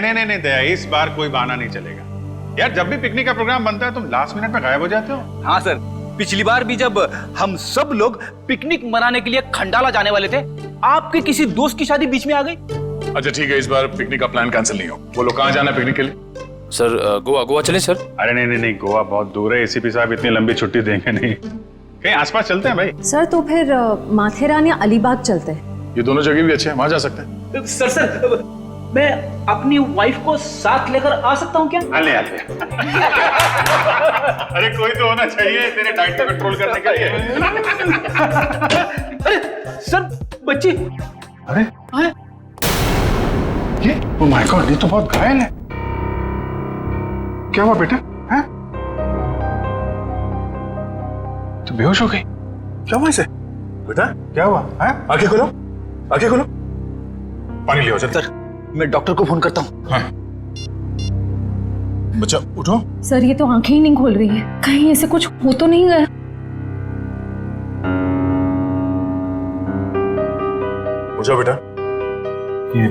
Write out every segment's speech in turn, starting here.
नहीं दया, इस बार कोई बहाना नहीं चलेगा यार। जब भी पिकनिक का प्रोग्राम बनता है तुम लास्ट मिनट में गायब हो जाते हो। हाँ सर, पिछली बार भी जब हम सब लोग पिकनिक मनाने के लिए खंडाला जाने वाले थे, आपके किसी दोस्त की शादी बीच में आ गई। अच्छा ठीक है, इस बार पिकनिक का प्लान कैंसिल नहीं हो। बोलो कहाँ जाना है पिकनिक के लिए? सर गोवा चले सर। अरे नहीं, गोवा बहुत दूर है, एसीपी साहब इतनी लंबी छुट्टी देंगे नहीं। कहीं आसपास चलते हैं भाई। सर तो फिर माथेरान या अलीबाग चलते हैं। ये दोनों जगह भी अच्छे हैं, वहां जा सकते हैं। सर मैं अपनी वाइफ को साथ लेकर आ सकता हूँ क्या? आले। अरे कोई तो होना चाहिए तेरे डाइट को कंट्रोल करने के लिए। अरे सर बच्ची। अरे ये ओ माय गॉड, ये तो बहुत घायल है। क्या हुआ बेटा? हैं? तो बेहोश हो गई? क्या हुआ इसे? बेटा क्या हुआ? हैं? आंखें खोलो, आंखें खोलो। पानी ले आओ सर मैं डॉक्टर को फोन करता हूँ। हाँ। बच्चा उठो। सर ये तो आंखें ही नहीं खोल रही है, कहीं ऐसे कुछ हो तो नहीं गया? उठ जाओ बेटा। ये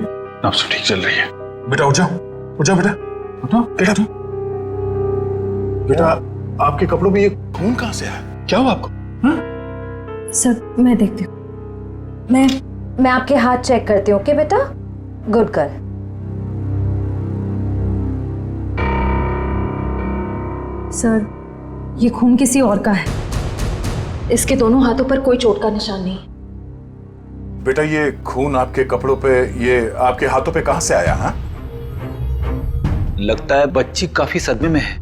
नब्ज ठीक चल रही है। बेटा उठ जाओ, उठ जाओ बेटा, उठो बेटा। तुम बेटा आपके कपड़ों में ये खून कहाँ से आया? क्या हुआ आपको? सर मैं देखती हूँ। मैं आपके हाथ चेक करती हूँ। ओके बेटा, गुड गर्ल। सर ये खून किसी और का है, इसके दोनों हाथों पर कोई चोट का निशान नहीं। बेटा ये खून आपके कपड़ों पे, ये आपके हाथों पे कहाँ से आया? हाँ लगता है बच्ची काफी सदमे में है,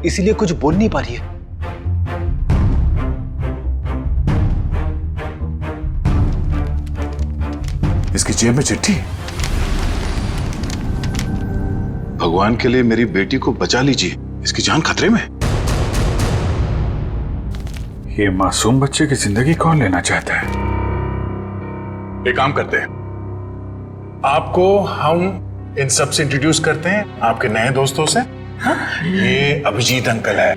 इसीलिए कुछ बोल नहीं पा रही है। इसकी जेब में चिट्ठी। भगवान के लिए मेरी बेटी को बचा लीजिए, इसकी जान खतरे में। ये मासूम बच्चे की जिंदगी कौन लेना चाहता है? एक काम करते हैं, आपको हम इन सब से इंट्रोड्यूस करते हैं, आपके नए दोस्तों से। ये अभिजीत अंकल है।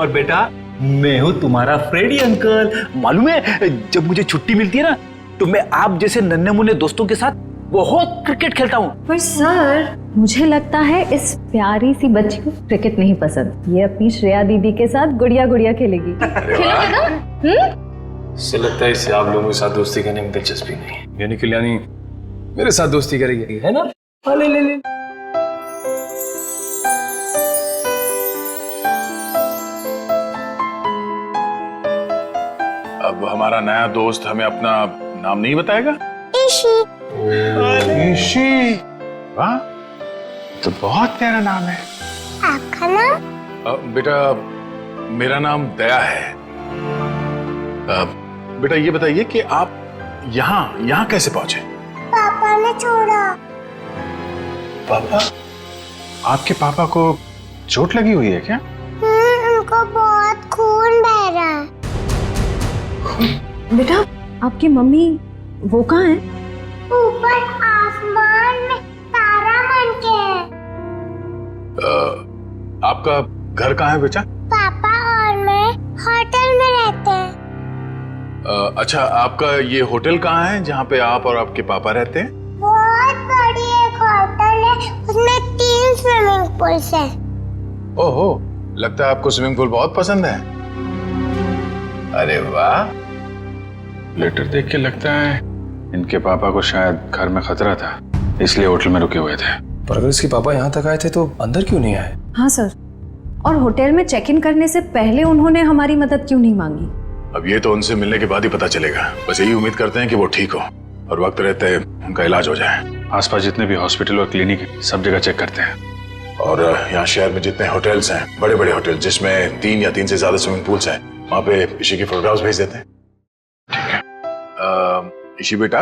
और बेटा मैं हूँ तुम्हारा फ्रेडी अंकल। मालूम है जब मुझे छुट्टी मिलती है ना, तो मैं आप जैसे नन्हे मुन्ने दोस्तों के साथ बहुत क्रिकेट खेलता हूँ। पर सर मुझे लगता है इस प्यारी सी बच्ची को क्रिकेट नहीं पसंद, ये अपनी श्रेया दीदी के साथ गुड़िया गुड़िया खेलेगी। खेलोगे ना? इससे लगता है इसे आप लोगों के साथ दोस्ती करने में दिलचस्पी नहीं, यानी कल्याणी मेरे साथ दोस्ती करेगी, है ना? ले। अब हमारा नया दोस्त हमें अपना नाम नहीं बताएगा? ईशी। वाह, तो बहुत प्यारा नाम है। आपका नाम? बेटा मेरा नाम दया है। बेटा ये बताइए कि आप यहाँ कैसे पहुंचे? पापा ने छोड़ा। पापा? आपके पापा को चोट लगी हुई है क्या? उनको बहुत खून बह रहा है। बेटा आपकी मम्मी वो कहाँ है? ऊपर आसमान में तारा बन के है। आपका घर कहाँ है बेटा? पापा और मैं होटल में रहते हैं। अच्छा आपका ये होटल कहाँ है जहाँ पे आप और आपके पापा रहते हैं? बहुत बड़ी एक होटल है, उसमें 3 स्विमिंग पूल्स हैं। ओहो, लगता है आपको स्विमिंग पूल बहुत पसंद है। अरे वाह। लेटर देख के लगता है इनके पापा को शायद घर में खतरा था, इसलिए होटल में रुके हुए थे। पर अगर इसके पापा यहाँ तक आए थे तो अंदर क्यों नहीं आए? हाँ सर, और होटल में चेक इन करने से पहले उन्होंने हमारी मदद क्यों नहीं मांगी? अब ये तो उनसे मिलने के बाद ही पता चलेगा। बस यही उम्मीद करते हैं कि वो ठीक हो और वक्त रहते उनका इलाज हो जाए। आसपास जितने भी हॉस्पिटल और क्लिनिक है सब जगह चेक करते हैं। और यहाँ शहर में जितने होटल्स हैं, बड़े बड़े होटल जिसमें 3 या 3 से ज्यादा स्विमिंग पूल्स हैं, वहाँ पे ईशी की फोटोग्राफ्स भेज देते हैं। ठीक है। ईशी बेटा,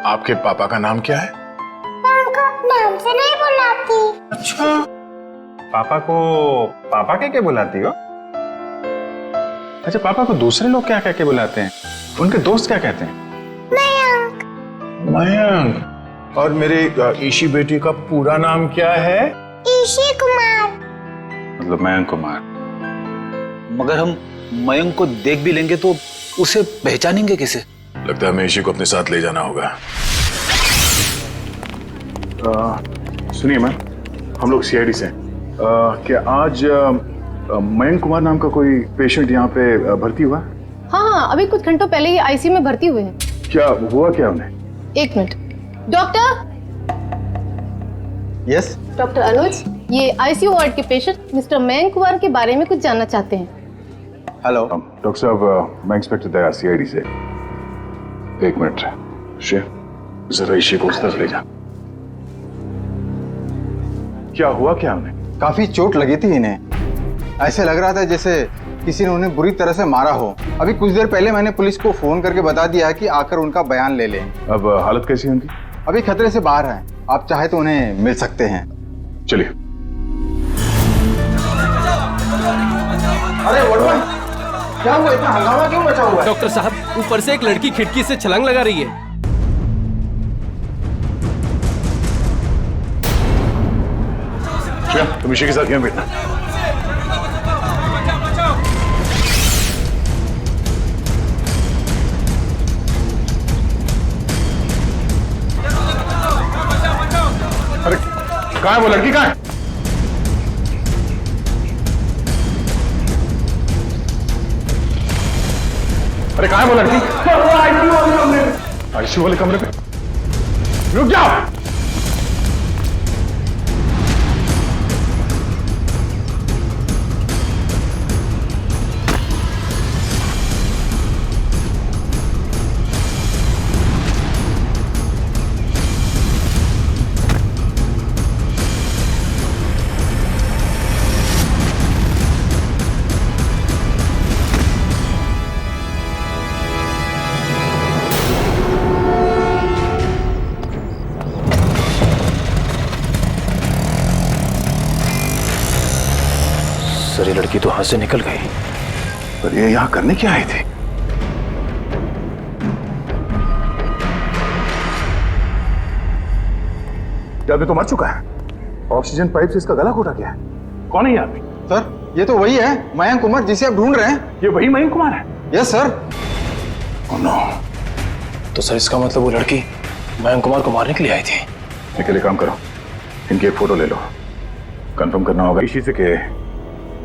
आपके पापा का नाम क्या है? उनको नाम से नहीं बुलाती। अच्छा, पापा को पापा कह के बुलाती हो? अच्छा, पापा को दूसरे लोग क्या कह के बुलाते हैं? उनके दोस्त क्या कहते हैं? मयंक। मयंक। और मेरे ईशी बेटी का पूरा नाम क्या है? ईशी कुमार। मतलब मयंक कुमार। मगर हम मयंक को देख भी लेंगे तो उसे पहचानेंगे कैसे? लगता है हमें ईशी को अपने साथ ले जाना होगा। सुनिए मैम, हम लोग सीआईडी से हैं। क्या आज मयंक कुमार नाम का कोई पेशेंट यहाँ पे भर्ती हुआ? हाँ, अभी कुछ घंटों पहले ही आईसीयू में भर्ती हुए हैं। क्या हुआ क्या उन्हें? एक मिनट। डॉक्टर। यस। डॉक्टर अनुज, ये आईसीयू वार्ड के पेशेंट मिस्टर मयंक कुमार के बारे में कुछ जानना चाहते हैं। हेलो डॉक्टर साहब, मैं इंस्पेक्टर दया सीआईडी से। एक मिनट शेर, जरा इसी को उस तरफ ले जा। क्या हुआ क्या उन्हें? काफी चोट लगी थी इन्हें। ऐसे लग रहा था जैसे किसी ने उन्हें बुरी तरह से मारा हो। अभी कुछ देर पहले मैंने पुलिस को फोन करके बता दिया है कि आकर उनका बयान ले लें। अब हालत कैसी है उनकी? अभी खतरे से बाहर हैं। आप चाहे तो उन्हें मिल सकते हैं। चलिए। अरे वड़वन, क्या हुआ? इतना हंगामा क्यों मचा हुआ है? डॉक्टर साहब, ऊपर से एक लड़की खिड़की से छलांग लगा रही है। तुम इसी के साथ यहाँ बैठना। अरे कहाँ है वो लड़की? कहाँ है? अरे कहाँ है वो लड़की? आईसीयू वाले कमरे पे। रुक जाओ। सर, ये लड़की तो हाथ से निकल गई। पर ये यहाँ करने क्या आई थी? क्या आदमी तो मर चुका है। ऑक्सीजन पाइप से इसका गला घोटा गया है। कौन है ये आदमी? सर, ये तो वही है मयंक कुमार जिसे आप ढूंढ रहे हैं। ये वही मयंक कुमार है? Yes sir. Oh no. तो सर, इसका मतलब वो लड़की मयंक कुमार को मारने के लिए आई थी। निकले, काम करो, इनकी एक फोटो ले लो। कंफर्म करना होगा इसी से कि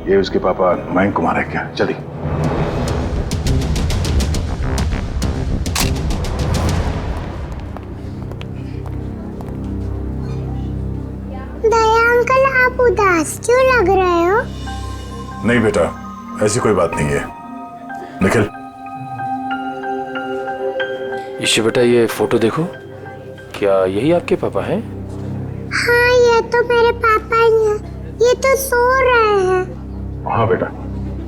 ये उसके पापा मयंक कुमार है क्या। जल्दी। दया अंकल, आप उदास क्यों लग रहे हो? नहीं बेटा, ऐसी कोई बात नहीं है। निखिल। ईशु बेटा, ये फोटो देखो। क्या यही आपके पापा हैं? हाँ, ये तो मेरे पापा ही हैं। ये तो सो रहे हैं। हाँ बेटा,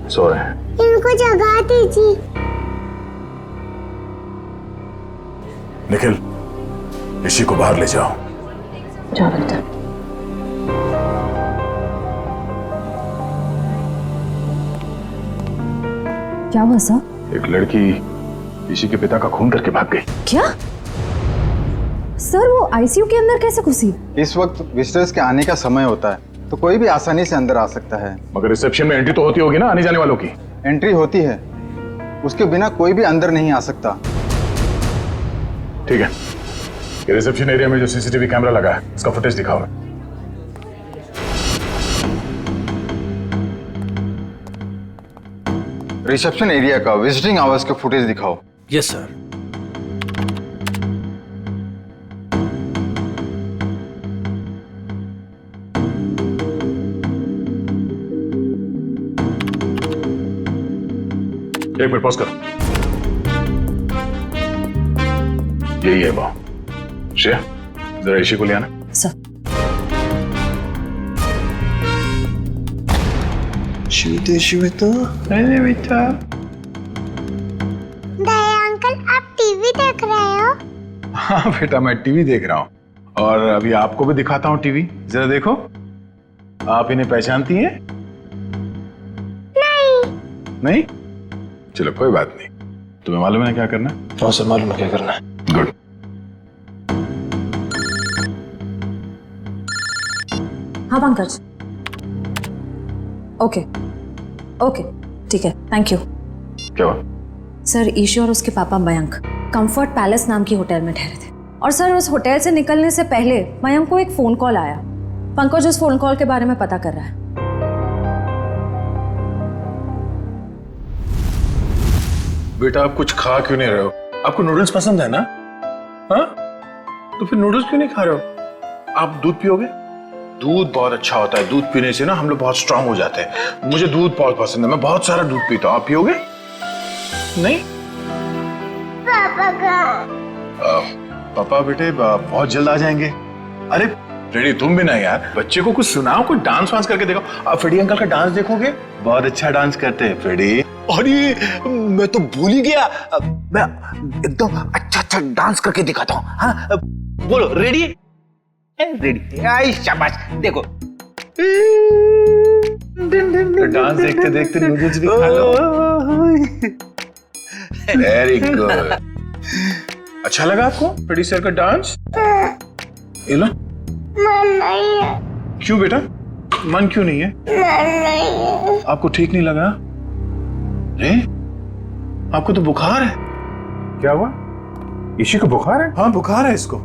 सो रहे हैं। इनको जगा दीजिए। निखिल, इसी को बाहर ले जाओ। जाओ बेटा। क्या हुआ सर? एक लड़की इसी के पिता का खून करके भाग गई। क्या सर? वो आईसीयू के अंदर कैसे घुसी? इस वक्त विजिटर्स के आने का समय होता है तो कोई भी आसानी से अंदर आ सकता है। मगर रिसेप्शन में एंट्री तो होती होगी ना आने जाने वालों की? एंट्री होती है, उसके बिना कोई भी अंदर नहीं आ सकता। ठीक है, ये रिसेप्शन एरिया में जो सीसीटीवी कैमरा लगा है उसका फुटेज दिखाओ। रिसेप्शन एरिया का विजिटिंग आवर्स के फुटेज दिखाओ। Yes sir. एक मिनट पॉज करो। यही है वो। श्रेया, जरा इसी को ले आना। सर। अरे बेटा। दया अंकल, आप टीवी देख रहे हो? हाँ बेटा, मैं टीवी देख रहा हूँ और अभी आपको भी दिखाता हूँ टीवी। जरा देखो, आप इन्हें पहचानती हैं? नहीं? चलो कोई बात नहीं। तुम्हें मालूम है क्या करना है? हाँ सर, मालूम है क्या करना है। गुड। हाँ पंकज। ओके ओके, ठीक है, थैंक यू। क्या हुआ? सर, ईशू और उसके पापा मयंक कंफर्ट पैलेस नाम की होटल में ठहरे थे। और सर उस होटल से निकलने से पहले मयंक को एक फ़ोन कॉल आया। पंकज उस फ़ोन कॉल के बारे में पता कर रहा है। बेटा आप कुछ खा क्यों नहीं रहे हो? आपको नूडल्स पसंद है ना? हाँ, तो फिर नूडल्स क्यों नहीं खा रहे हो? आप दूध पियोगे? दूध बहुत अच्छा होता है। दूध पीने से ना हम लोग बहुत स्ट्रांग हो जाते हैं। मुझे दूध बहुत पसंद है, मैं बहुत सारा दूध पीता हूँ। आप पियोगे? नहीं? पापा का पापा बेटे बहुत जल्द आ जाएंगे। अरे फ्रेडी तुम भी ना यार, बच्चे को कुछ सुनाओ, कुछ डांस वांस करके देखो। आप फ्रेडी अंकल का डांस देखोगे, बहुत अच्छा डांस करते हैं फ्रेडी। अरे मैं तो भूल ही गया, मैं एकदम अच्छा डांस करके दिखाता हूँ। हाँ बोलो, रेडी? रेडी, आई शाबाश, देखो। डांस देखते देखते नूडल्स भी खा लो। Very good. अच्छा लगा आपको फ्रेडी सर का डांस? ये लो। मन नहीं है। क्यों बेटा, मन क्यों नहीं है? मन नहीं है। आपको ठीक नहीं लगा? अरे आपको तो बुखार है। क्या हुआ? इसी को बुखार है? हाँ बुखार है इसको।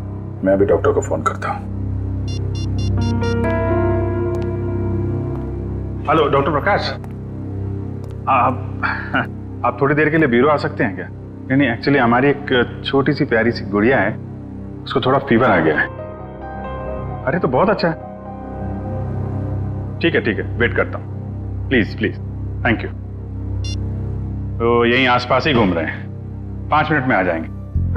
मैं अभी डॉक्टर को फोन करता हूँ। हेलो डॉक्टर प्रकाश, आप थोड़ी देर के लिए ब्यूरो आ सकते हैं क्या? नहीं एक्चुअली हमारी एक छोटी सी प्यारी सी गुड़िया है, उसको थोड़ा फीवर आ गया है। अरे तो बहुत अच्छा है। ठीक है वेट करता हूँ। Please please, thank you. तो यहीं आसपास ही घूम रहे हैं, 5 मिनट में आ जाएंगे।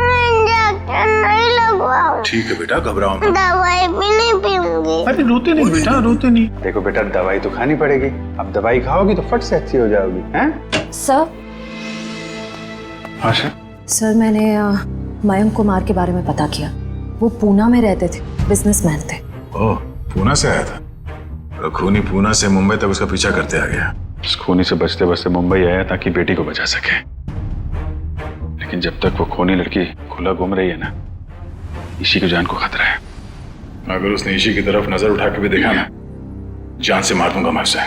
इंजेक्शन नहीं लगवाओ। ठीक है बेटा, घबराओ मत। दवाई भी नहीं पीऊंगी। अरे रोते नहीं बेटा, रोते नहीं। देखो बेटा, दवाई तो खानी पड़ेगी। अब दवाई खाओगी तो फट से अच्छी हो जाओगी। हैं? सर। हाँ सर मैंने मयंक कुमार के बारे में पता किया। वो पूना में रहते थे, बिजनेसमैन थे। ओह, पूना से आया था? तो खूनी पूना से मुंबई तक उसका पीछा करते आ गया। उस खूनी से बचते बचते मुंबई आया ताकि बेटी को बचा सके, लेकिन जब तक वो खूनी लड़की खुला घूम रही है ना, ईशी की जान को खतरा है। अगर उसने ईशी की तरफ नजर उठा के भी देखा ना, जान से मार दूंगा मैं उसे।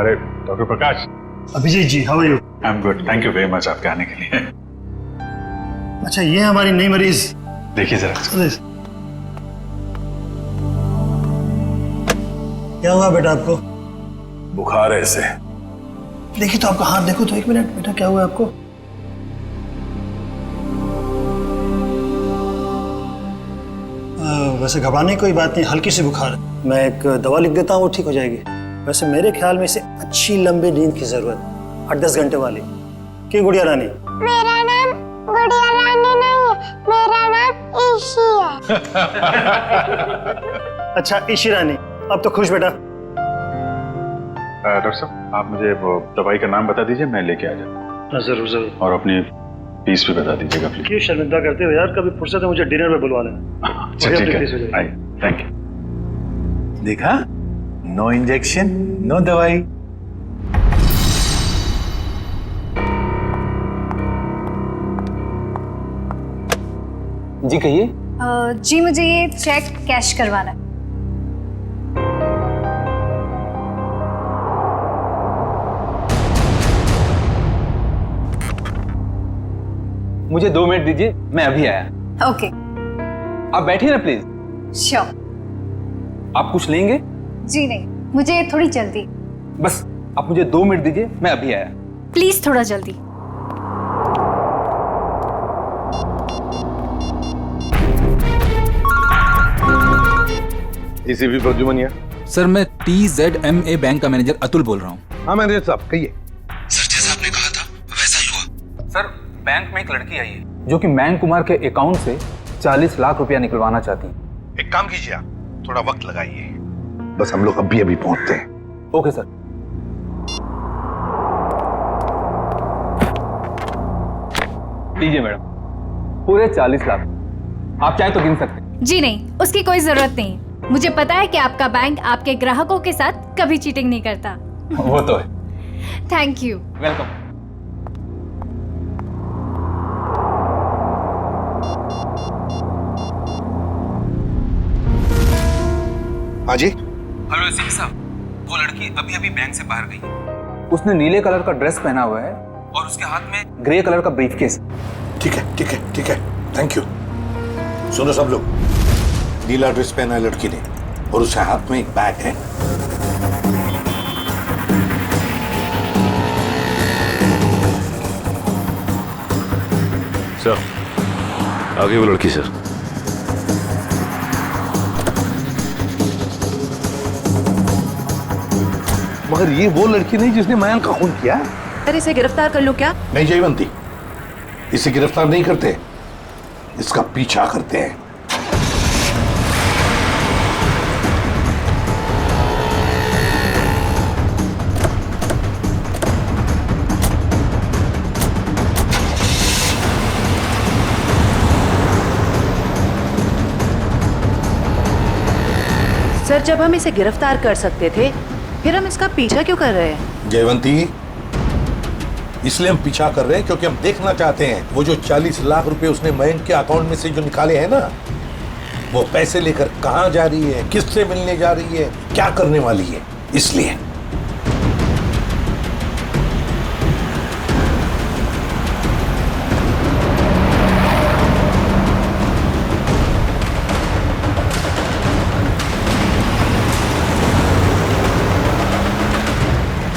अरे doctor Prakash. Abhijit ji, how are you? I am good, thank you very much आपके आने के लिए। अच्छा, ये हमारी नई मरीज। देखिए जरा। क्या हुआ बेटा आपको? बुखार है इसे। देखिए तो आपका हाथ देखो तो, 1 मिनट बेटा, क्या हुआ आपको? वैसे घबराने की कोई बात नहीं, हल्की सी बुखार है। मैं एक दवा लिख देता हूँ, वो ठीक हो जाएगी। वैसे मेरे ख्याल में इसे अच्छी लंबी नींद की जरूरत, 8-10 घंटे वाली। क्यों गुड़िया रानी? मेरा नाम गुड़िया रानी नहीं है, मेरा नाम ईशी है। अच्छा ईशी रानी, अब तो खुश बेटा। डॉक्टर साहब, आप मुझे वो दवाई का नाम बता दीजिए, मैं लेके आ जाऊँ। जरूर जरूर। और अपनी फीस भी बता दीजिएगा प्लीज। क्यों शर्मिंदा करते हो यार, कभी फुर्सत है मुझे डिनर में बुलवा लेना। अच्छा ठीक है, थैंक यू। देखा, नो इंजेक्शन नो दवाई। जी कहिए। जी मुझे ये चेक कैश करवाना है। मुझे 2 मिनट दीजिए, मैं अभी आया। ओके। आप बैठिए ना प्लीज। श्योर। आप कुछ लेंगे? जी नहीं, मुझे थोड़ी जल्दी। बस आप मुझे 2 मिनट दीजिए, मैं अभी आया। प्लीज थोड़ा जल्दी। एसीपी प्रद्युमनिया। सर मैं TZMA बैंक का मैनेजर अतुल बोल रहा हूँ। हाँ मैनेजर साहब कहिए। सर जैसा आपने कहा था वैसा ही हुआ। सर बैंक में एक लड़की आई है जो कि मयंक कुमार के अकाउंट से 40 लाख रुपया निकलवाना चाहती है। एक काम कीजिए, आप थोड़ा वक्त लगाइए, बस हम लोग अभी पहुंचते हैं। Okay sir. लीजिए मैडम, पूरे 40 लाख। आप चाहे तो गिन सकते हैं। जी नहीं, उसकी कोई जरूरत नहीं। मुझे पता है कि आपका बैंक आपके ग्राहकों के साथ कभी चीटिंग नहीं करता। वो तो है। Thank you. वेलकम। हाँ जी। हेलो एसीपी साहब, वो लड़की अभी अभी बैंक से बाहर गई। उसने नीले कलर का ड्रेस पहना हुआ है और उसके हाथ में ग्रे कलर का ब्रीफकेस। ठीक है ठीक है ठीक है, थैंक यू। सुनो सब लोग, नीला ड्रेस पहना है लड़की ने और उसके हाथ में एक बैग है। सर, आगे वो लड़की सर। मगर ये वो लड़की नहीं जिसने मयंक का खून किया। सर इसे गिरफ्तार कर लो क्या? नहीं जयवंती, इसे गिरफ्तार नहीं करते, इसका पीछा करते हैं। सर जब हम इसे गिरफ्तार कर सकते थे फिर हम इसका पीछा क्यों कर रहे हैं? जयवंती, इसलिए हम पीछा कर रहे हैं क्योंकि हम देखना चाहते हैं वो जो 40 लाख रुपए उसने मयंक के अकाउंट में से जो निकाले हैं ना, वो पैसे लेकर कहां जा रही है, किससे मिलने जा रही है, क्या करने वाली है, इसलिए।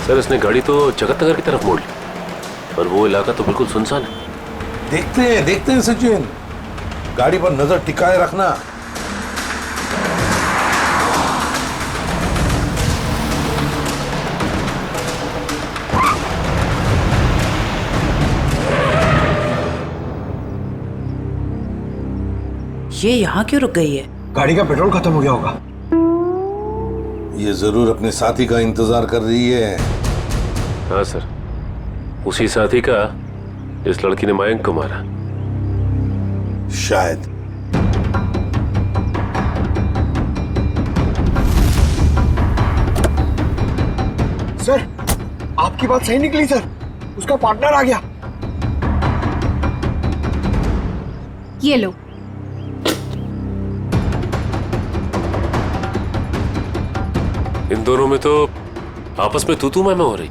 सर, इसने गाड़ी तो जगतनगर की तरफ मोड़ ली और वो इलाका तो बिल्कुल सुनसान है। देखते हैं सचिन, गाड़ी पर नजर टिकाए रखना। ये यहाँ क्यों रुक गई है? गाड़ी का पेट्रोल खत्म हो गया होगा। ये जरूर अपने साथी का इंतजार कर रही है। हाँ सर, उसी साथी का इस लड़की ने मयंक को मारा। शायद। सर आपकी बात सही निकली सर, उसका पार्टनर आ गया। ये लो। इन दोनों में तो आपस में तू मैं हो रही।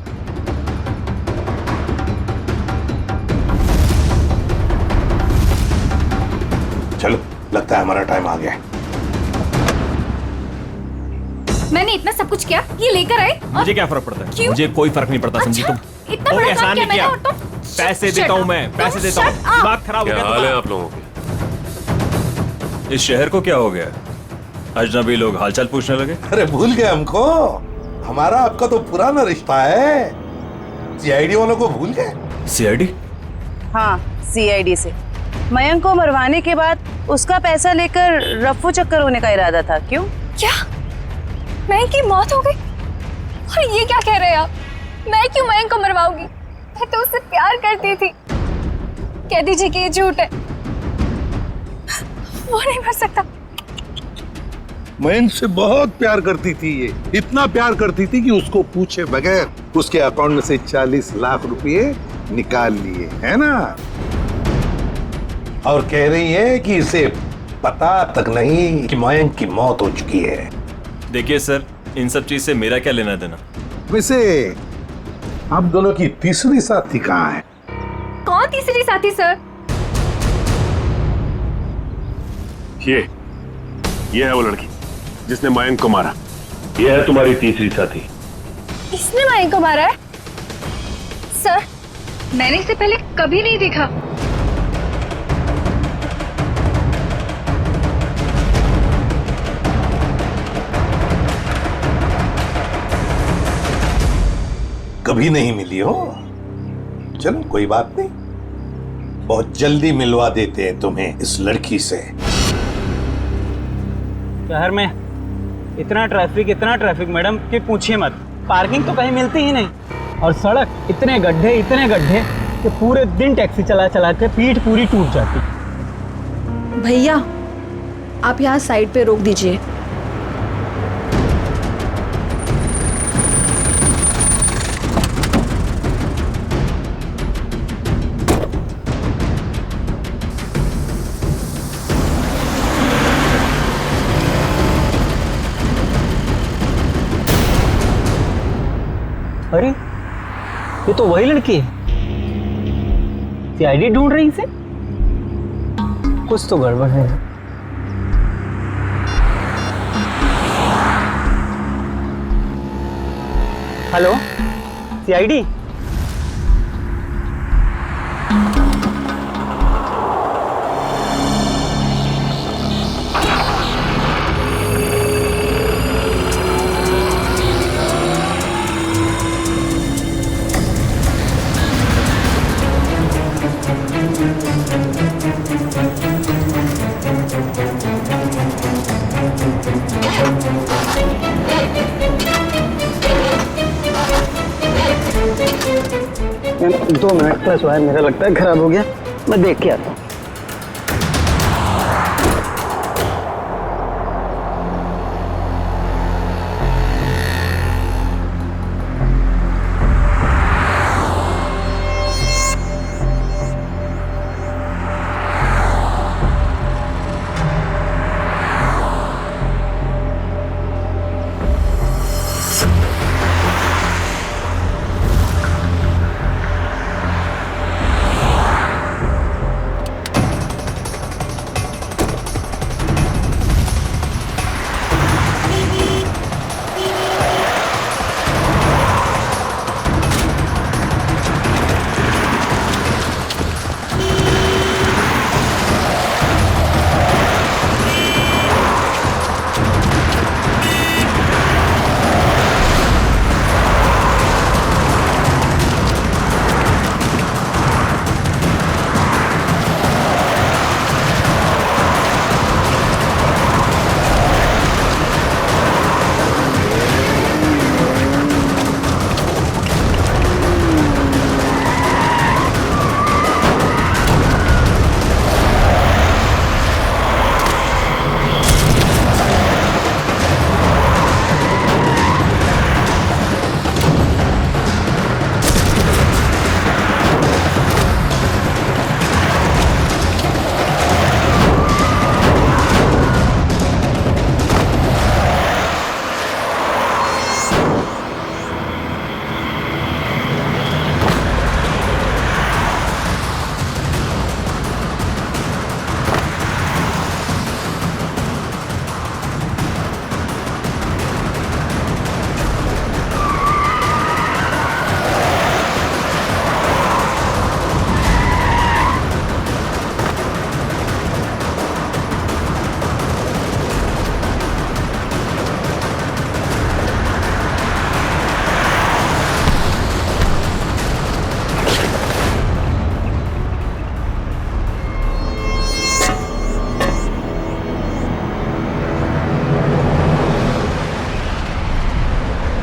चलो, लगता है हमारा टाइम आ गया। मैंने इतना सब कुछ किया, ये लेकर आए। मुझे क्या फर्क पड़ता है? क्यों? मुझे कोई फर्क नहीं पड़ता, समझी तुम? इतना बड़ा काम किया मैंने और तुम? पैसे देता हूँ मैं, पैसे देता हूँ। दिमाग खराब हो क्या गया हाल है आप लोगों के? इस शहर को क्या हो गया? अजनबी लोग हालचाल पूछने लगे। अरे भूल गए हमको? हमारा आपका तो पुराना रिश्ता है। सीआईडी वालों को भूल गए? सीआईडी? हाँ, सीआईडी से मयंक को मरवाने के बाद उसका पैसा लेकर रफ्फू चक्कर होने का इरादा था। क्यों? क्या मयंक की मौत हो गई? और ये क्या कह रहे हैं आप? मैं क्यों मयंक को मरवाऊंगी? मैं तो उससे प्यार करती थी। कह दीजिए कि ये झूठ है। वो नहीं मर सकता। मयंक से बहुत प्यार करती थी ये, इतना प्यार करती थी कि उसको पूछे बगैर उसके अकाउंट में से 40 लाख रुपए निकाल लिए, है ना? और कह रही है कि इसे पता तक नहीं कि मयंक की मौत हो चुकी है। देखिए सर, इन सब चीज से मेरा क्या लेना देना? वैसे आप दोनों की तीसरी साथी कहाँ है? कौन तीसरी साथी सर? ये है वो लड़की जिसने मयंक को मारा। ये है तुम्हारी तीसरी साथी। इसने मयंक को मारा है? सर, मैंने इसे पहले कभी नहीं देखा। कभी नहीं मिली हो? चलो कोई बात नहीं, बहुत जल्दी मिलवा देते हैं तुम्हें इस लड़की से। शहर में इतना ट्रैफिक मैडम कि पूछिए मत। पार्किंग तो कहीं मिलती ही नहीं, और सड़क इतने गड्ढे कि पूरे दिन टैक्सी चला के पीठ पूरी टूट जाती। भैया आप यहाँ साइड पे रोक दीजिए। अरे ये तो वही लड़की है। सीआईडी ढूंढ रही इसे। कुछ तो गड़बड़ है। Hello, CID? Ma'am 2 minute plus wire मेरा लगता है खराब हो गया, मैं देख के आता हूँ।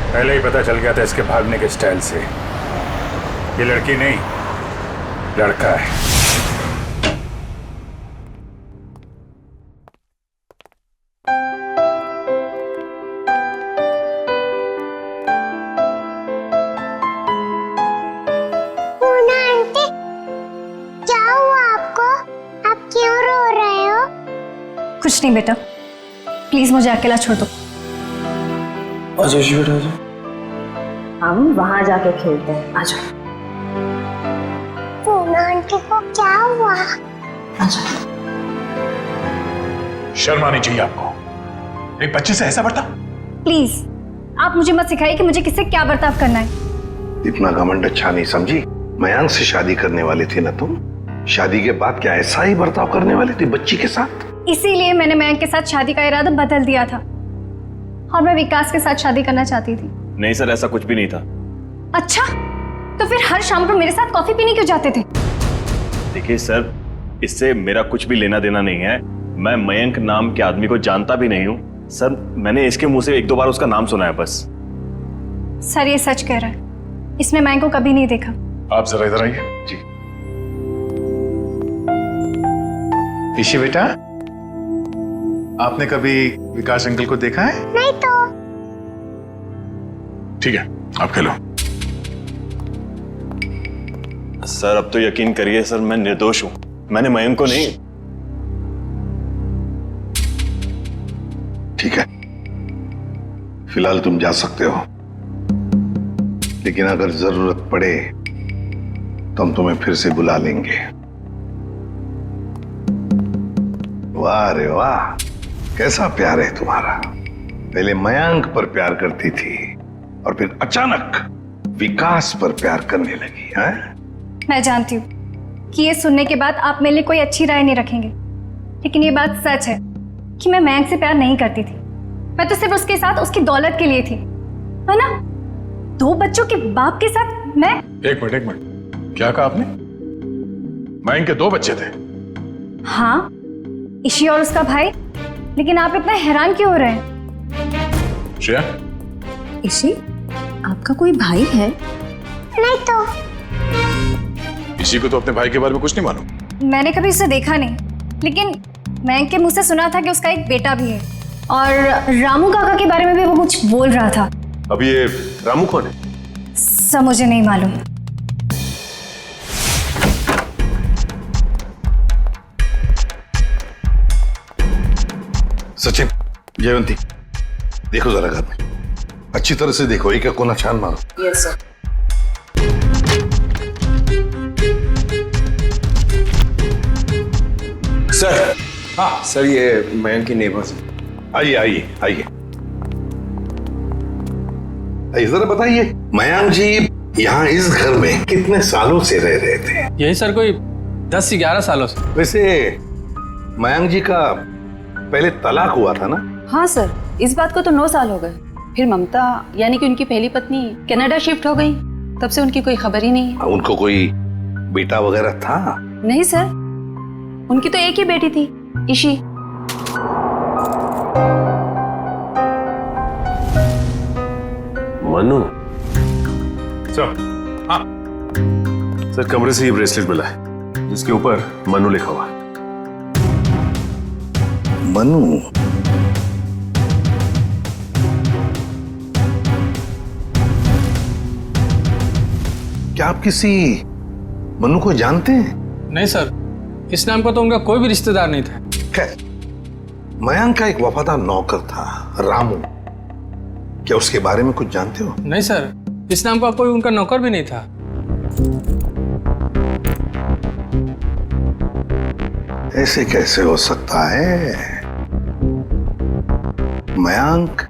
पहले ही पता चल गया था इसके भागने के स्टाइल से। ये लड़की नहीं, लड़का है। पूना आंटी, क्या हुआ आपको? आप क्यों रो रहे हो? कुछ नहीं बेटा, प्लीज मुझे अकेला छोड़ दो। आजा जी बेटा आजा। हम वहां जाके खेलते हैं, आ जाओ। पूना आंटी को क्या हुआ? शर्म आनी चाहिए आपको, एक बच्चे से ऐसा बर्ताव। प्लीज आप मुझे मत सिखाइए कि मुझे किससे क्या बर्ताव करना है। इतना घमंड अच्छा नहीं समझी। मयांक से शादी करने वाली थी ना तुम? शादी के बाद क्या ऐसा ही बर्ताव करने वाली थी बच्ची के साथ? इसीलिए मैंने मयंक के साथ शादी का इरादा बदल दिया था और मैं विकास के साथ शादी करना चाहती थी। नहीं सर, ऐसा कुछ भी नहीं था। अच्छा, तो फिर हर शाम को मेरे साथ कॉफी पीने क्यों जाते थे? देखिए सर, इससे मेरा कुछ भी लेना देना नहीं है। मैं मयंक नाम के आदमी को जानता भी नहीं हूँ सर। मैंने इसके मुंह से 1-2 बार उसका नाम सुना है बस। सर ये सच कह रहा है, इसने मयंक को कभी नहीं देखा। आप जरा इधर आइए जी। ईशी बेटा, आपने कभी विकास अंकल को देखा है? नहीं तो। ठीक है, आप खेलो। सर अब तो यकीन करिए सर, मैं निर्दोष हूं। मैंने मयंक को नहीं। ठीक है, फिलहाल तुम जा सकते हो, लेकिन अगर जरूरत पड़े तो हम तुम्हें फिर से बुला लेंगे। वाह रे वाह, कैसा प्यार है तुम्हारा। पहले मयंक पर प्यार करती थी और फिर अचानक विकास पर प्यार करने लगी है। मैं जानती हूँ कि ये सुनने के बाद आप मेरे लिए कोई अच्छी राय नहीं रखेंगे, लेकिन ये बात सच है कि मैं मयंक से प्यार नहीं करती थी। मैं तो सिर्फ उसके साथ उसकी दौलत के लिए थी, है ना। 2 बच्चों के बाप के साथ मैं। एक मिनट, क्या कहा आपने? मयंक के 2 बच्चे थे? हाँ, ईशी और उसका भाई। लेकिन आप इतना हैरान क्यों हो रहे हैं? श्रेया, ईशी, आपका कोई भाई है? नहीं तो। इसी को तो अपने भाई के बारे में कुछ नहीं मालूम। मैंने कभी उसे देखा नहीं, लेकिन मयंक के मुंह से सुना था कि उसका एक बेटा भी है, और रामू काका के बारे में भी वो कुछ बोल रहा था। अब ये रामू कौन है? सब मुझे नहीं मालूम। सचिन, जयवंती, देखो जरा घर में अच्छी तरह से देखो, एक कोना छान मारो। Yes sir. सर। हाँ सर, ये मयंक की नेबर्स। आइए आइए आइए आइए, जरा बताइए मयंक जी यहाँ इस घर में कितने सालों से रह रहे थे? यही सर कोई 10 से 11 सालों से। वैसे मयंक जी का पहले तलाक हुआ था ना? हाँ सर, इस बात को तो 9 साल हो गए। फिर ममता यानी कि उनकी पहली पत्नी कनाडा शिफ्ट हो गई, तब से उनकी कोई खबर ही नहीं है। उनको कोई बेटा वगैरह था? नहीं सर, उनकी तो एक ही बेटी थी, ईशी। मनु सर। हाँ सर, कमरे से ये ब्रेसलेट मिला है जिसके ऊपर मनु लिखा हुआ है। मनु? क्या आप किसी मनु को जानते हैं? नहीं सर, इस नाम का तो उनका कोई भी रिश्तेदार नहीं था। खैर, मयंक का एक वफादार नौकर था रामू, क्या उसके बारे में कुछ जानते हो? नहीं सर, इस नाम का कोई उनका नौकर भी नहीं था। ऐसे कैसे हो सकता है? मयंक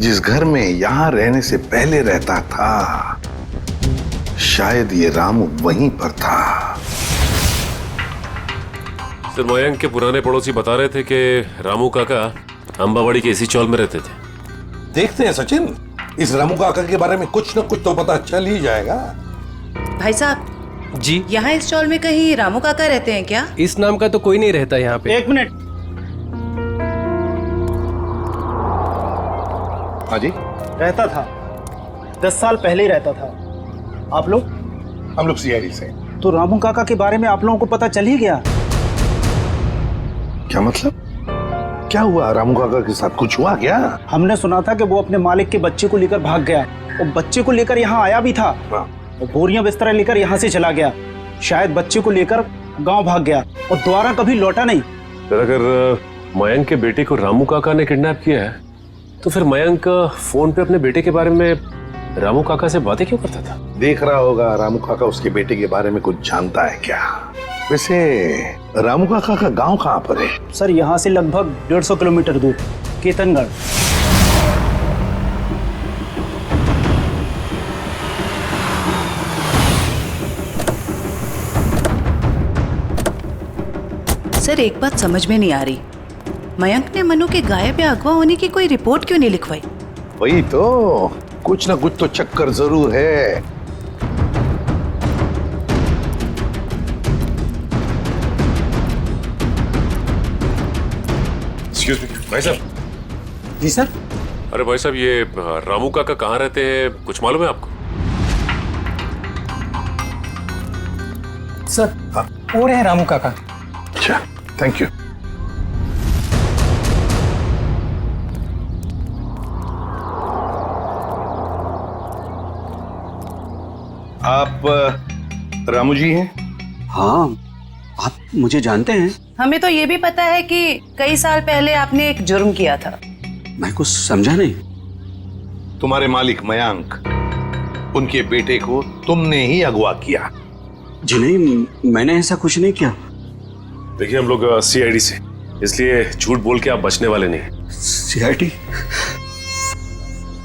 जिस घर में यहां रहने से पहले रहता था, शायद ये रामू वहीं पर था। सर, मयंक के पुराने पड़ोसी बता रहे थे कि रामू काका अंबावाड़ी के इसी चौल में रहते थे। देखते हैं सचिन, इस रामू काका के बारे में कुछ न कुछ तो पता चल ही जाएगा। भाई साहब जी, यहाँ इस चौल में कहीं रामू काका रहते हैं क्या? इस नाम का तो कोई नहीं रहता यहाँ पे। एक मिनट। हाँ जी, रहता था, 10 साल पहले ही रहता था। आप लोग? हम लोग सीआईडी से। तो रामू काका के बारे में आप लोगों को पता चल ही गया? क्या मतलब? क्या हुआ रामू काका के साथ? कुछ हुआ क्या? हमने सुना था कि वो अपने मालिक के बच्चे को लेकर भाग गया, और बच्चे को लेकर यहाँ आया भी था, और बोरियां बिस्तर लेकर यहाँ से चला गया। शायद बच्चे को लेकर गांव भाग गया और दोबारा कभी लौटा नहीं। अगर मयंक के बेटे को रामू काका ने किडनैप किया है, तो फिर मयंक फोन पे अपने बेटे के बारे में रामू काका से बातें क्यों करता था? देख रहा होगा रामू काका उसके बेटे के बारे में कुछ जानता है क्या? वैसे रामू काका का गांव कहाँ पर है? सर, यहाँ से लगभग 150 किलोमीटर दूर, केतनगढ़। सर, एक बात समझ में नहीं आ रही, मयंक ने मनु के गायब या अगवा होने की कोई रिपोर्ट क्यों नहीं लिखवाई? वही तो, कुछ ना कुछ तो चक्कर जरूर है। एक्सक्यूज मी भाई साहब। जी सर। अरे भाई साहब, ये रामू काका कहाँ रहते हैं, कुछ मालूम है आपको? सर, वो रहे रामू काका। अच्छा, थैंक यू। आप रामू जी हैं? हाँ, आप मुझे जानते हैं? हमें तो ये भी पता है कि कई साल पहले आपने एक जुर्म किया था। मैं कुछ समझा नहीं। तुम्हारे मालिक मयंक, उनके बेटे को तुमने ही अगवा किया। जी नहीं, मैंने ऐसा कुछ नहीं किया। देखिए, हम लोग सीआईडी से इसलिए झूठ बोल के आप बचने वाले नहीं। सीआईडी,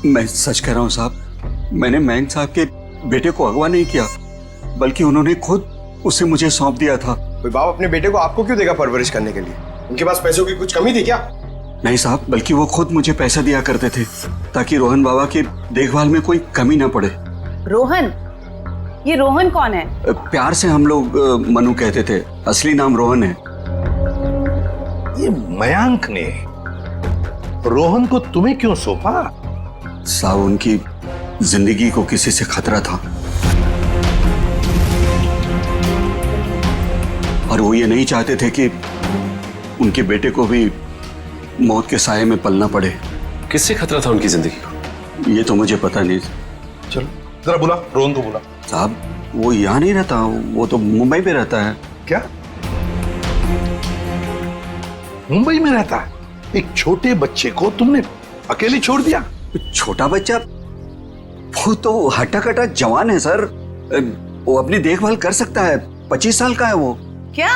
मैं सच कह रहा हूं साहब, मैंने मयंक साहब के बेटे को अगवा नहीं किया, बल्कि उन्होंने खुद उसे मुझे सौंप दिया था। कोई बाप अपने बेटे को आपको क्यों देगा परवरिश करने के लिए? उनके पास पैसों की कुछ कमी थी क्या? नहीं साहब, बल्कि वो खुद मुझे पैसा दिया करते थे ताकि रोहन बाबा की देखभाल में कोई कमी ना पड़े। रोहन? ये रोहन कौन है? प्यार से हम लोग मनु कहते थे, असली नाम रोहन है। ये मयंक ने रोहन को तुम्हें क्यों सौंपा? साहब, उनकी जिंदगी को किसी से खतरा था और वो ये नहीं चाहते थे कि उनके बेटे को भी मौत के साये में पलना पड़े। किससे खतरा था उनकी जिंदगी को? ये तो मुझे पता नहीं। चलो जरा बुला, रोहन को बुला। साहब, वो यहाँ नहीं रहता, वो तो मुंबई पे रहता है। क्या मुंबई में रहता है? एक छोटे बच्चे को तुमने अकेले छोड़ दिया? छोटा बच्चा? वो तो हट्टा कट्टा जवान है सर, वो अपनी देखभाल कर सकता है। 25 साल का है वो। क्या?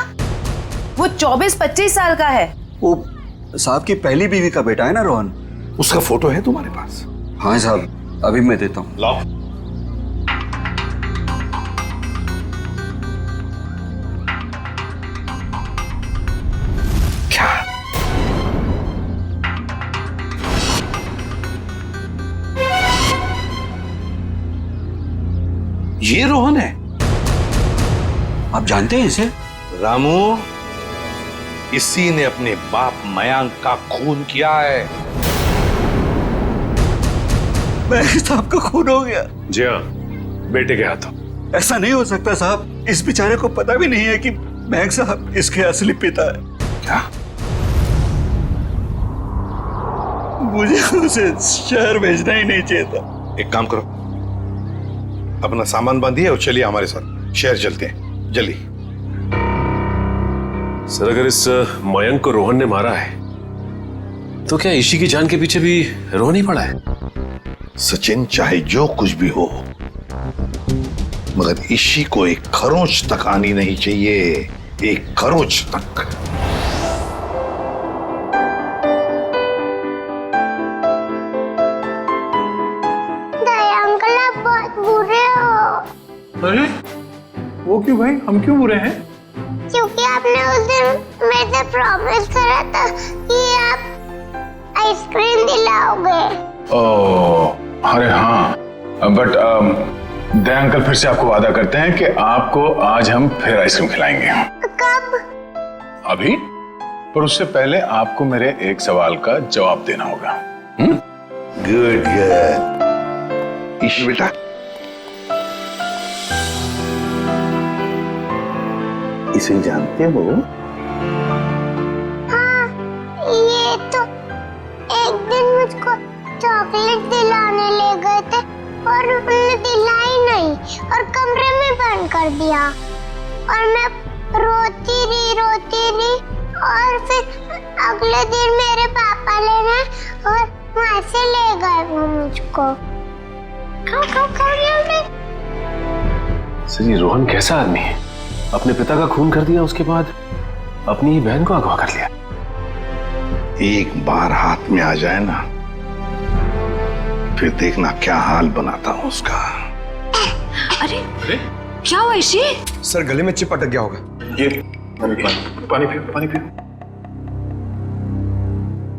वो 24-25 साल का है? वो साहब की पहली बीवी का बेटा है ना रोहन। उसका फोटो है तुम्हारे पास? हाँ साहब, अभी मैं देता हूँ। लाओ। क्या? ये रोहन है? आप जानते हैं इसे? रामू, इसी ने अपने बाप मयंक का खून किया है। मयंक साहब का खून हो गया? जी हाँ, बेटे के हाथों। ऐसा नहीं हो सकता साहब, इस बेचारे को पता भी नहीं है कि मयंक साहब इसके असली पिता है। क्या? मुझे उसे शहर भेजना ही नहीं चाहिए था। एक काम करो, अपना सामान बांधिए और चलिए हमारे साथ, शहर चलते हैं, जल्दी। सर, अगर इस मयंक को रोहन ने मारा है तो क्या ईशी की जान के पीछे भी रोहन ही पड़ा है? सचिन, चाहे जो कुछ भी हो, मगर ईशी को एक खरोंच तक आनी नहीं चाहिए, एक खरोंच तक। दया अंकल, आप बहुत बुरे हो। अरे वो क्यों भाई, हम क्यों बुरे हैं? क्योंकि आपने उस दिन मेरे से प्रॉमिस करा था कि आप आइसक्रीम दिलाओगे। ओह, अरे हाँ, बट दया अंकल फिर से आपको वादा करते हैं कि आपको आज हम फिर आइसक्रीम खिलाएंगे। कब? अभी, पर उससे पहले आपको मेरे एक सवाल का जवाब देना होगा। Good good. ईशी बेटा, इसे जानते हो? हाँ, ये तो एक दिन मुझको चॉकलेट दिलाने ले गए थे और उन्होंने दिलाई नहीं और कमरे में बंद कर दिया और मैं रोती रही और फिर अगले दिन मेरे पापा लेने और वहां से ले गए वो मुझको। खाओ सर, ये रोहन कैसा आदमी है? अपने पिता का खून कर दिया, उसके बाद अपनी ही बहन को अगवा कर लिया। एक बार हाथ में आ जाए ना, फिर देखना क्या हाल बनाता हूं उसका। अरे क्या हुआ ईशी? सर, गले में चिप अटक गया होगा। ये पानी पियो।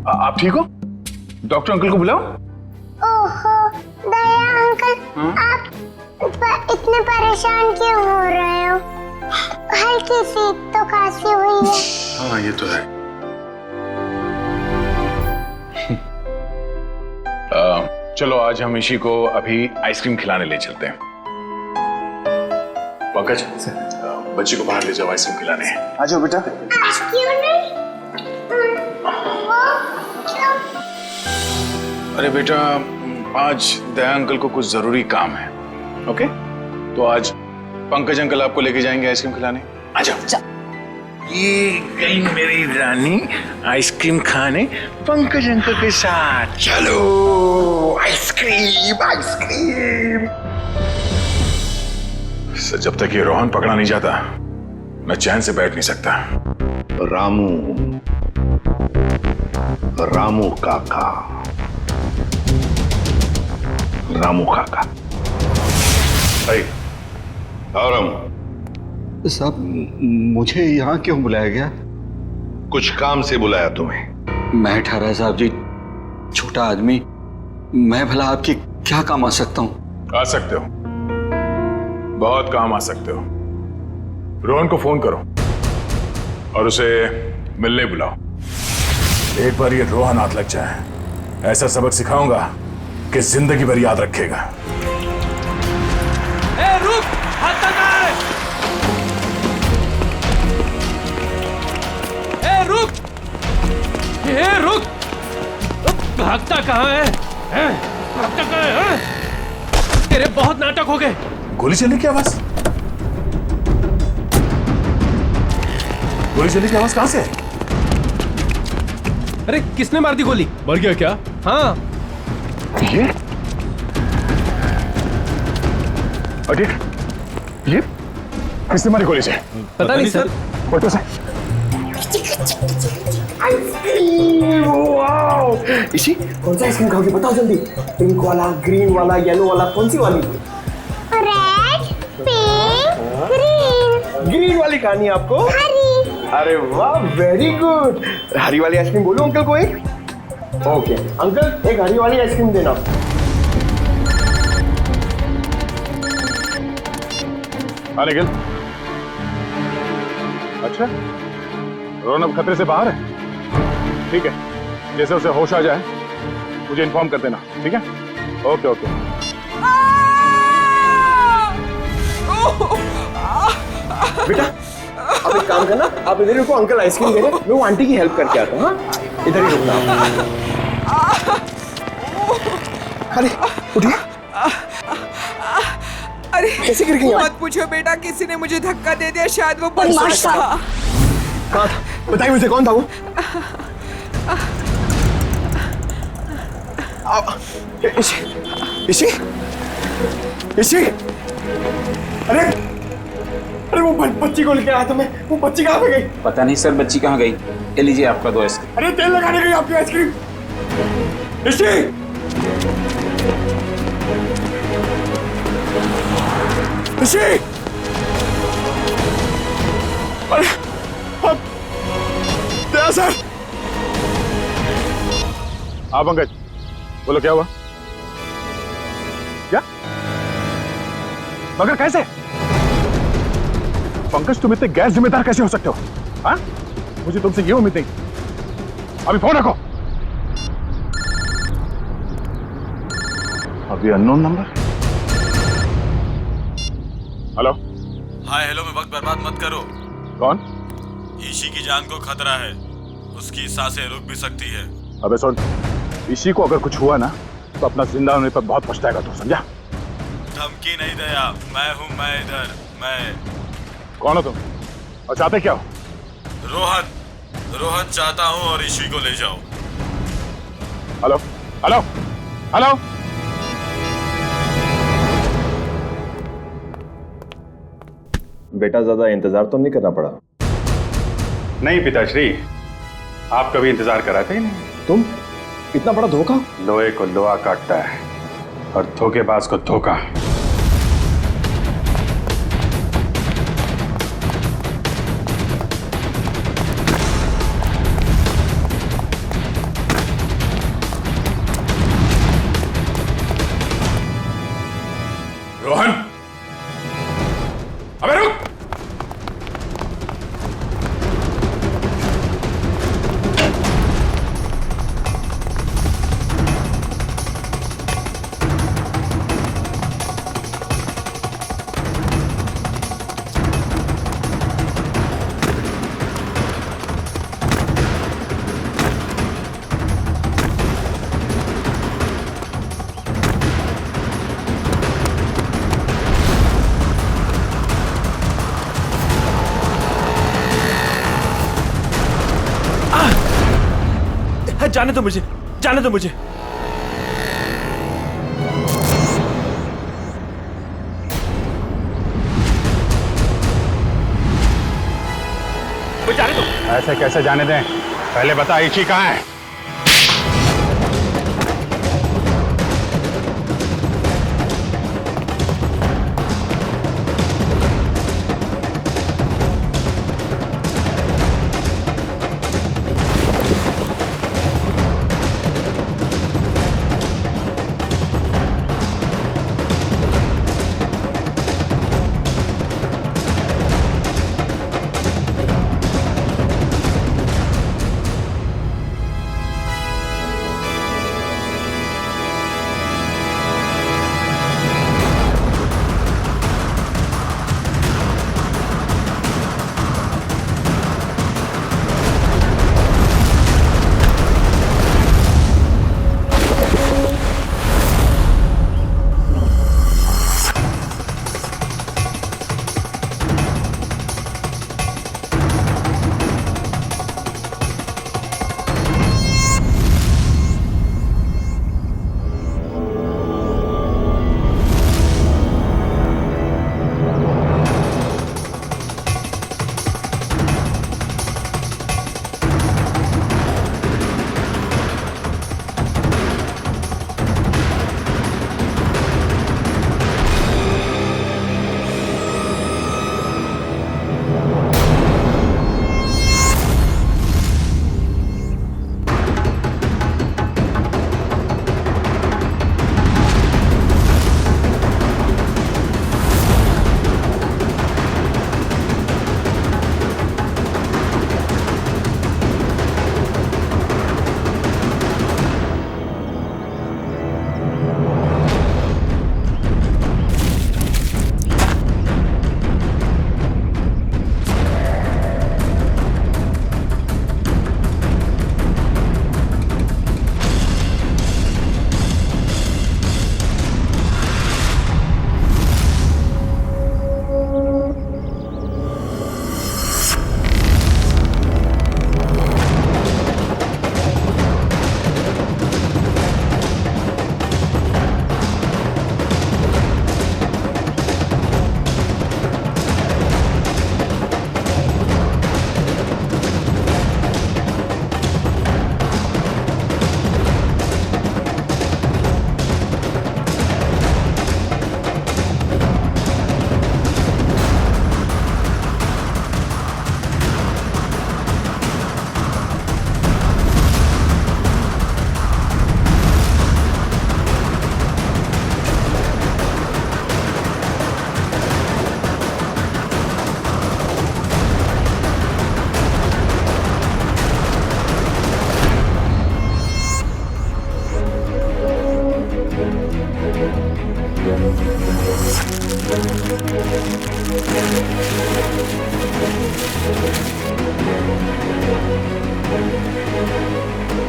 आप ठीक हो? डॉक्टर अंकल को बुलाओ। ओहो दया अंकल, आप इतने परेशान क्यों हो रहे हो? हल्की सी तो खांसी हुई है। हाँ, ये तो है। चलो आज हम ईशी को अभी आइसक्रीम खिलाने ले चलते हैं। पंकज, बच्ची को बाहर ले जाओ, आइसक्रीम खिलाने हैं। आ जाओ बेटा। क्यों नहीं? क्यों? अरे बेटा, आज दया अंकल को कुछ जरूरी काम है। ओके, तो आज पंकज अंकल आपको लेके जाएंगे आइसक्रीम खिलाने। आ जाओ। ये गई मेरी रानी आइसक्रीम खाने पंकज अंकल के साथ। चलो आइसक्रीम। सर, जब तक ये रोहन पकड़ा नहीं जाता मैं चैन से बैठ नहीं सकता। रामू, रामू काका। रामू काका। और साहब, मुझे यहाँ क्यों बुलाया गया? कुछ काम से बुलाया तुम्हें। मैं ठहरा साहब जी, छोटा आदमी, मैं भला आपकी क्या काम आ सकता हूँ? आ सकते हो, बहुत काम आ सकते हो। रोहन को फोन करो और उसे मिलने बुलाओ। एक बार ये रोहन हाथ लग जाए, ऐसा सबक सिखाऊंगा कि जिंदगी भर याद रखेगा। ए, रुक! हाथ लगा है! ए, रुक! ए, रुक! भागता कहाँ है? भागता कहाँ है? तेरे बहुत नाटक हो गए। गोली चलने की आवाज? गोली चलने की आवाज कहां से? अरे किसने मार दी गोली? मर गया क्या? हाँ। ये किसने मारी गोली से? पता नहीं सर। फोटो से। इसी कौन सा आइसक्रीम खाओगे बताओ जल्दी। पिंक वाला, ग्रीन वाला, येलो वाला, कौन सी वाली? Red, pink, green. ग्रीन वाली खानी है आपको? हरी। अरे वाह, वेरी गुड। हरी वाली आइसक्रीम बोलो अंकल को एक। ओके अंकल, एक हरी वाली आइसक्रीम देना। हाँ निखिल। अच्छा, रोहन अब खतरे से बाहर है। ठीक है, जैसे उसे होश आ जाए मुझे इन्फॉर्म कर देना, ठीक है? Okay okay. बेटा अब एक काम करना, आप इधर रुको, अंकल आइसक्रीम दे रहे हैं, मैं वो आंटी की हेल्प करके आता हूँ। हाँ इधर ही रुकना। अरे उठिए। अरे कैसे गिर गई आप? मत पूछो बेटा, किसी ने मुझे धक्का दे दिया, शायद वो बदमाश था। कहाँ था? बताइए मुझे, कौन था वो? इसी अरे अरे वो बच्ची को लेके आया था मैं। वो बच्ची कहाँ पे गई? पता नहीं सर, बच्ची कहाँ गई? ये लीजिए आपका 2 आइसक्रीम। अरे तेल लगाने गई आपकी आइसक्रीम। इसी अरे दया सर। हाँ पंकज, बोलो क्या हुआ? क्या? मगर कैसे? पंकज, तुम इतने गैर जिम्मेदार कैसे हो सकते हो? हाँ? मुझे तुमसे ये उम्मीद नहीं। अभी फोन रखो। अभी unknown number. Hello. Hi hello में वक्त बर्बाद मत करो। कौन? ईशी की जान को खतरा है, उसकी सांसें रुक भी सकती है। अबे सुन, ईशी को अगर कुछ हुआ ना तो अपना जिंदा होने पर बहुत पछताएगा तू, समझा? धमकी नहीं दया, मैं हूँ, मैं इधर, मैं। कौन हो तुम और चाहते क्या हो? रोहन चाहता हूँ और ईशी को ले जाओ। Hello hello hello. बेटा ज्यादा इंतजार तो नहीं करना पड़ा? नहीं पिताश्री, आप कभी इंतजार कराते ही नहीं। तुम इतना बड़ा धोखा? लोहे को लोहा काटता है और धोखेबाज को धोखा। रोहन, अबे रुक। जाने दो मुझे, जाने दो मुझे। जाने दो। ऐसे कैसे जाने दें? पहले बता ईशी कहाँ है?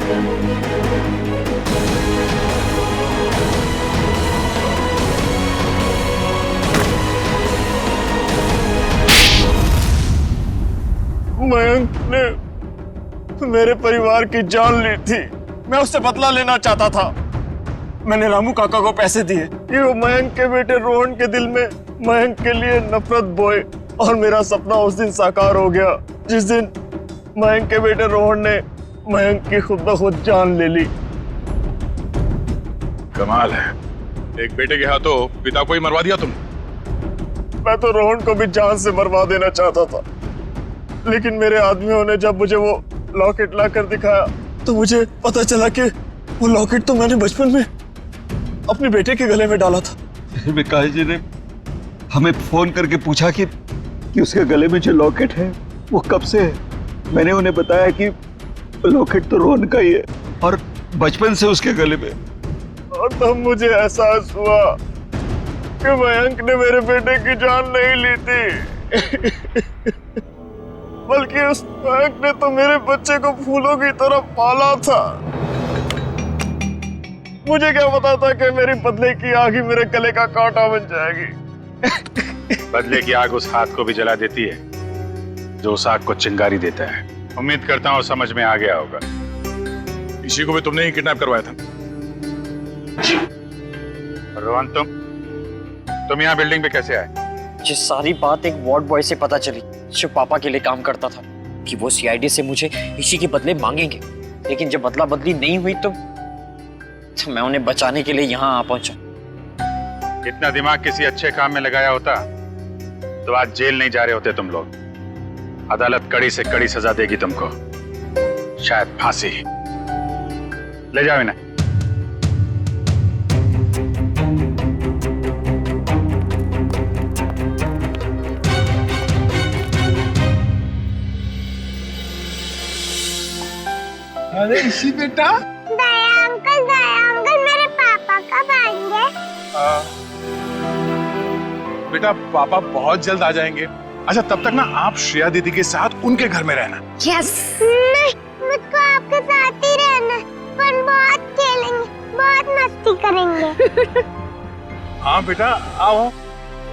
मयंक ने मेरे परिवार की जान ली थी। मैं उससे बदला लेना चाहता था। मैंने रामू काका को पैसे दिए कि वो मयंक के बेटे रोहन के दिल में मयंक के लिए नफरत बोए, और मेरा सपना उस दिन साकार हो गया जिस दिन मयंक के बेटे रोहन ने मयंक की खुद ब खुद जान ले ली। कमाल है, एक बेटे के हाथों पिता को ही मरवा दिया तुम। मैं तो रोहन को भी जान से मरवा देना चाहता था, लेकिन मेरे आदमियों ने जब मुझे वो लॉकेट लाकर दिखाया तो मुझे पता चला कि वो लॉकेट तो मैंने बचपन में अपने बेटे के गले में डाला था। विकास जी ने हमें फोन करके पूछा कि उसके गले में जो लॉकेट है वो कब से है। मैंने उन्हें बताया कि लॉकेट तो रोहन का ही है और बचपन से उसके गले में। और तब मुझे एहसास हुआ कि मयंक ने मेरे बेटे की जान नहीं ली थी, बल्कि उस मयंक ने तो मेरे बच्चे को फूलों की तरह पाला था। मुझे क्या पता था कि मेरी बदले की आग ही मेरे गले का कांटा बन जाएगी। बदले की आग उस हाथ को भी जला देती है जो उस आग को चिंगारी देता है। उम्मीद करता हूँ समझ में आ गया होगा। इसी को भी तुमने ही किडनैप करवाया था। रोहन, तुम यहाँ बिल्डिंग पे कैसे आए? ये सारी बात एक वार्ड बॉय से पता चली जो पापा के लिए काम करता था, कि वो सीआईडी से मुझे इसी के बदले मांगेंगे। लेकिन जब बदला बदली नहीं हुई तो मैं उन्हें बचाने के लिए यहाँ आ पहुंचा। इतना दिमाग किसी अच्छे काम में लगाया होता तो आज जेल नहीं जा रहे होते तुम लोग। अदालत कड़ी से कड़ी सजा देगी तुमको, शायद फांसी। ले जाओ इन्हें। अरे इसी बेटा, दया अंकल मेरे पापा कब आएंगे? बेटा पापा बहुत जल्द आ जाएंगे। अच्छा तब तक ना आप श्रेया दीदी के साथ उनके घर में रहना। यस। नहीं, मुझको आपके साथ ही रहना। पर बहुत खेलेंगे, बहुत मस्ती करेंगे। हाँ बेटा आओ।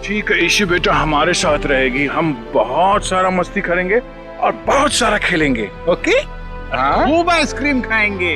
ठीक है ईशी बेटा हमारे साथ रहेगी। हम बहुत सारा मस्ती करेंगे और बहुत सारा खेलेंगे। ओके? खूब आइसक्रीम खाएंगे।